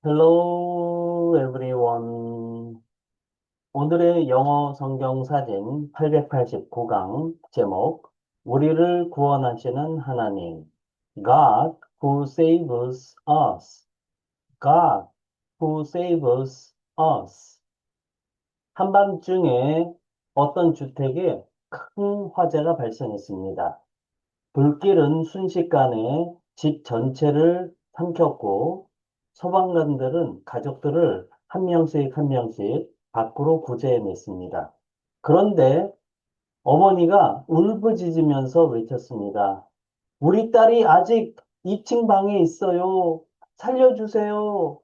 Hello everyone. 오늘의 영어 성경 사진 889강 제목 우리를 구원하시는 하나님 God who saves us. God who saves us. 한밤중에 어떤 주택에 큰 화재가 발생했습니다. 불길은 순식간에 집 전체를 삼켰고 소방관들은 가족들을 한 명씩 한 명씩 밖으로 구제해냈습니다. 그런데 어머니가 울부짖으면서 외쳤습니다. 우리 딸이 아직 2층 방에 있어요. 살려주세요.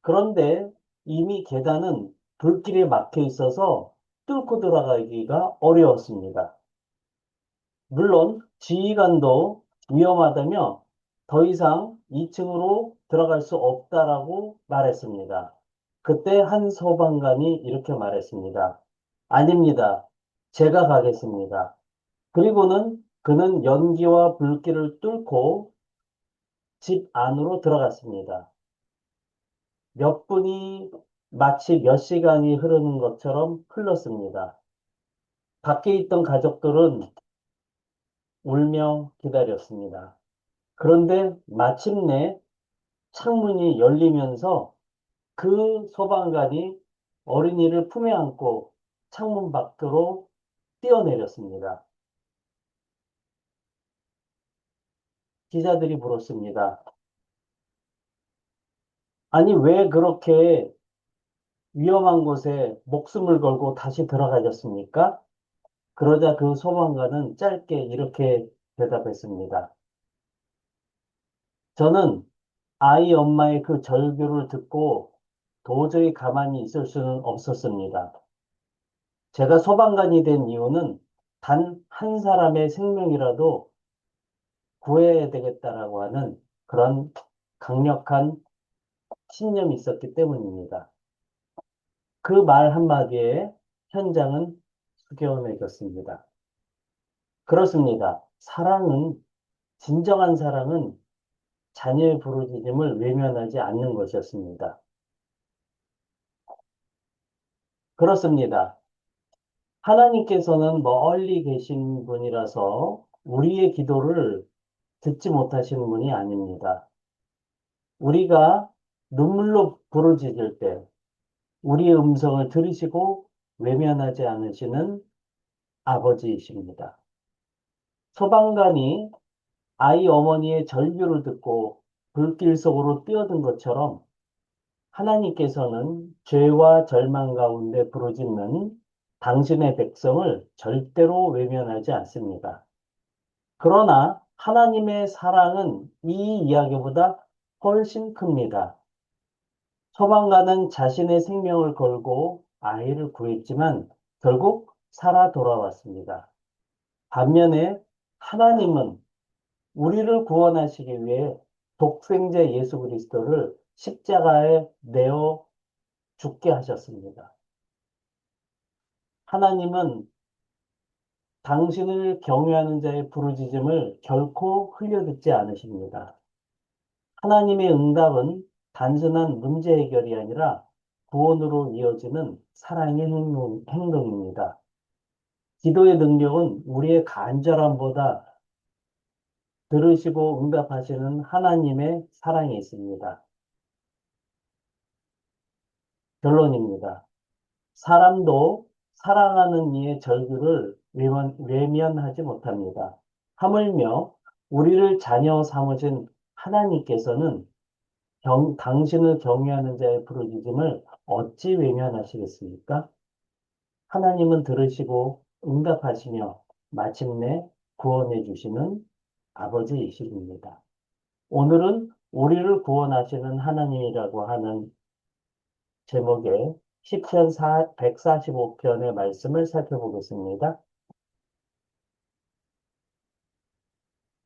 그런데 이미 계단은 불길에 막혀 있어서 뚫고 들어가기가 어려웠습니다. 물론 지휘관도 위험하다며 더 이상 2층으로 들어갈 수 없다라고 말했습니다. 그때 한 소방관이 이렇게 말했습니다. 아닙니다. 제가 가겠습니다. 그리고는 그는 연기와 불길을 뚫고 집 안으로 들어갔습니다. 몇 분이 마치 몇 시간이 흐르는 것처럼 흘렀습니다. 밖에 있던 가족들은 울며 기다렸습니다. 그런데 마침내 창문이 열리면서 그 소방관이 어린이를 품에 안고 창문 밖으로 뛰어내렸습니다. 기자들이 물었습니다. 아니, 왜 그렇게 위험한 곳에 목숨을 걸고 다시 들어가셨습니까? 그러자 그 소방관은 짧게 이렇게 대답했습니다. 저는 아이 엄마의 그 절규를 듣고 도저히 가만히 있을 수는 없었습니다. 제가 소방관이 된 이유는 단 한 사람의 생명이라도 구해야 되겠다라고 하는 그런 강력한 신념이 있었기 때문입니다. 그 말 한마디에 현장은 숙연해졌습니다. 그렇습니다. 진정한 사랑은 자녀의 부르짖음을 외면하지 않는 것이었습니다. 그렇습니다. 하나님께서는 멀리 계신 분이라서 우리의 기도를 듣지 못하시는 분이 아닙니다. 우리가 눈물로 부르짖을 때 우리의 음성을 들으시고 외면하지 않으시는 아버지이십니다. 소방관이 아이 어머니의 절규를 듣고 불길 속으로 뛰어든 것처럼 하나님께서는 죄와 절망 가운데 부르짖는 당신의 백성을 절대로 외면하지 않습니다. 그러나 하나님의 사랑은 이 이야기보다 훨씬 큽니다. 소방관은 자신의 생명을 걸고 아이를 구했지만 결국 살아 돌아왔습니다. 반면에 하나님은 우리를 구원하시기 위해 독생자 예수 그리스도를 십자가에 내어 죽게 하셨습니다. 하나님은 당신을 경외하는 자의 부르짖음을 결코 흘려듣지 않으십니다. 하나님의 응답은 단순한 문제 해결이 아니라 구원으로 이어지는 사랑의 행동입니다. 기도의 능력은 우리의 간절함보다 들으시고 응답하시는 하나님의 사랑에 있습니다. 결론입니다. 사람도 사랑하는 이의 절규를 외면하지 못합니다. 하물며 우리를 자녀 삼으신 하나님께서는 당신을 경외하는 자의 부르짖음을 어찌 외면하시겠습니까? 하나님은 들으시고 응답하시며 마침내 구원해 주시는 아버지이십니다. 오늘은 우리를 구원하시는 하나님이라고 하는 제목의 시편 145편의 말씀을 살펴보겠습니다.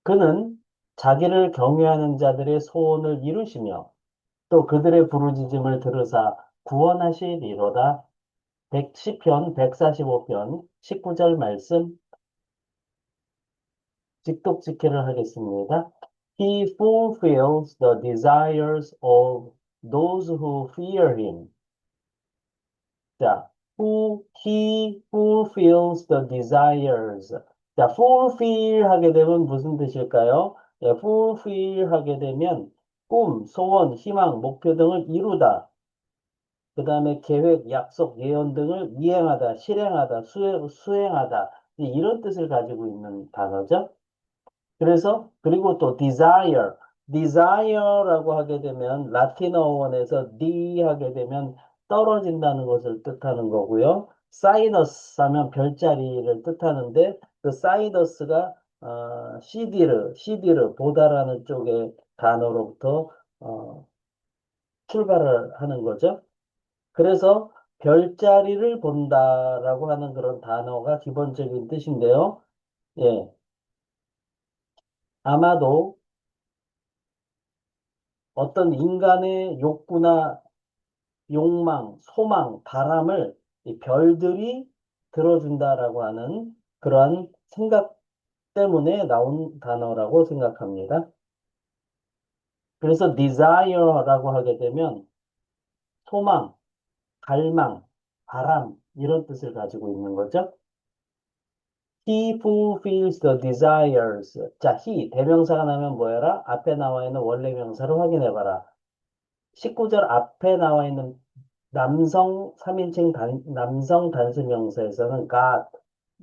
그는 자기를 경외하는 자들의 소원을 이루시며 또 그들의 부르짖음을 들으사 구원하시리로다. 시편 145편 19절 말씀 직독직해를 하겠습니다. He fulfills the desires of those who fear him. 자, he fulfills the desires. 자, fulfill 하게 되면 무슨 뜻일까요? 예, fulfill 하게 되면 꿈, 소원, 희망, 목표 등을 이루다. 그 다음에 계획, 약속, 예언 등을 이행하다, 실행하다, 수행하다. 이런 뜻을 가지고 있는 단어죠. 그래서 그리고 또 desire라고 하게 되면 라틴어 원에서 d 하게 되면 떨어진다는 것을 뜻하는 거고요. 사이너스 하면 별자리를 뜻하는데 그 사이너스가 시디르 보다라는 쪽의 단어로부터 어, 출발을 하는 거죠. 그래서 별자리를 본다라고 하는 그런 단어가 기본적인 뜻인데요. 예, 아마도 어떤 인간의 욕구나 욕망, 소망, 바람을 이 별들이 들어준다라고 하는 그러한 생각 때문에 나온 단어라고 생각합니다. 그래서 desire라고 하게 되면 소망, 갈망, 바람 이런 뜻을 가지고 있는 거죠. He fulfills the desires. 자, he 대명사가 나면 뭐여라? 앞에 나와 있는 원래 명사를 확인해 봐라. 19절 앞에 나와 있는 남성 단수 명사에서는 God,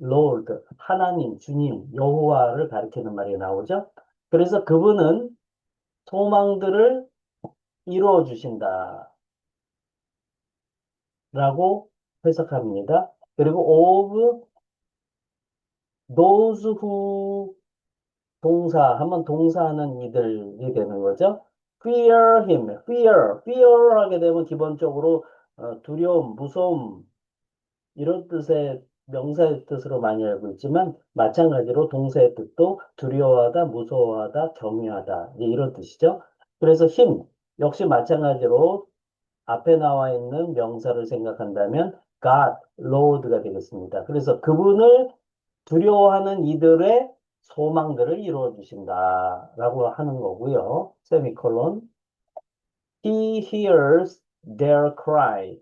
Lord, 하나님, 주님, 여호와를 가리키는 말이 나오죠. 그래서 그분은 소망들을 이루어 주신다. 라고 해석합니다. 그리고 of those who 한번 동사하는 이들이 되는 거죠. fear him, fear 하게 되면 기본적으로 두려움, 무서움, 이런 뜻의 명사의 뜻으로 많이 알고 있지만 마찬가지로 동사의 뜻도 두려워하다, 무서워하다, 경외하다 이런 뜻이죠. 그래서 힘 역시 마찬가지로 앞에 나와 있는 명사를 생각한다면 God, Lord가 되겠습니다. 그래서 그분을 두려워하는 이들의 소망들을 이루어 주신다라고 하는 거고요. 세미콜론. He hears their cry.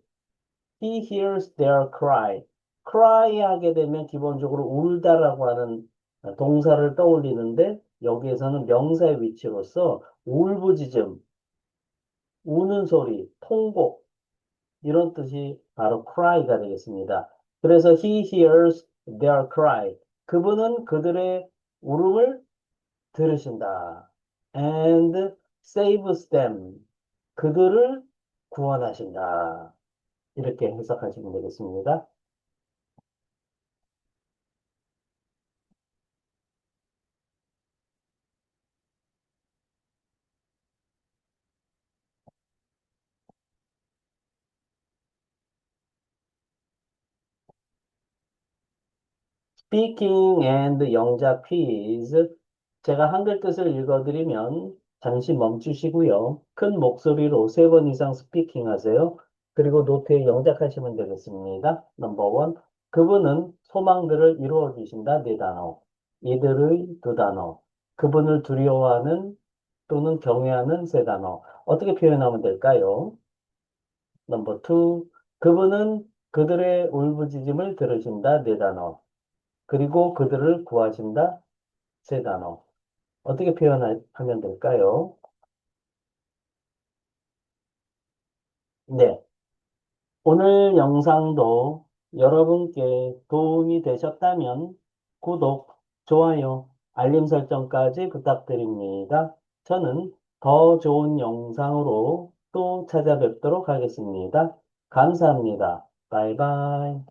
He hears their cry. cry 하게 되면 기본적으로 울다라고 하는 동사를 떠올리는데 여기에서는 명사의 위치로서 울부짖음, 우는 소리, 통곡 이런 뜻이 바로 cry가 되겠습니다. 그래서 he hears their cry. 그분은 그들의 울음을 들으신다. and saves them. 그들을 구원하신다. 이렇게 해석하시면 되겠습니다. Speaking and 영작 quiz. 제가 한글 뜻을 읽어드리면 잠시 멈추시고요. 큰 목소리로 3번 이상 스피킹 하세요. 그리고 노트에 영작하시면 되겠습니다. 넘버 원. 그분은 소망들을 이루어 주신다. 4단어. 이들의 2단어. 그분을 두려워하는 또는 경외하는 3단어. 어떻게 표현하면 될까요? 넘버 투. 그분은 그들의 울부짖음을 들으신다. 4단어. 그리고 그들을 구하신다. 3단어. 어떻게 표현하면 될까요? 네. 오늘 영상도 여러분께 도움이 되셨다면 구독, 좋아요, 알림 설정까지 부탁드립니다. 저는 더 좋은 영상으로 또 찾아뵙도록 하겠습니다. 감사합니다. 바이바이.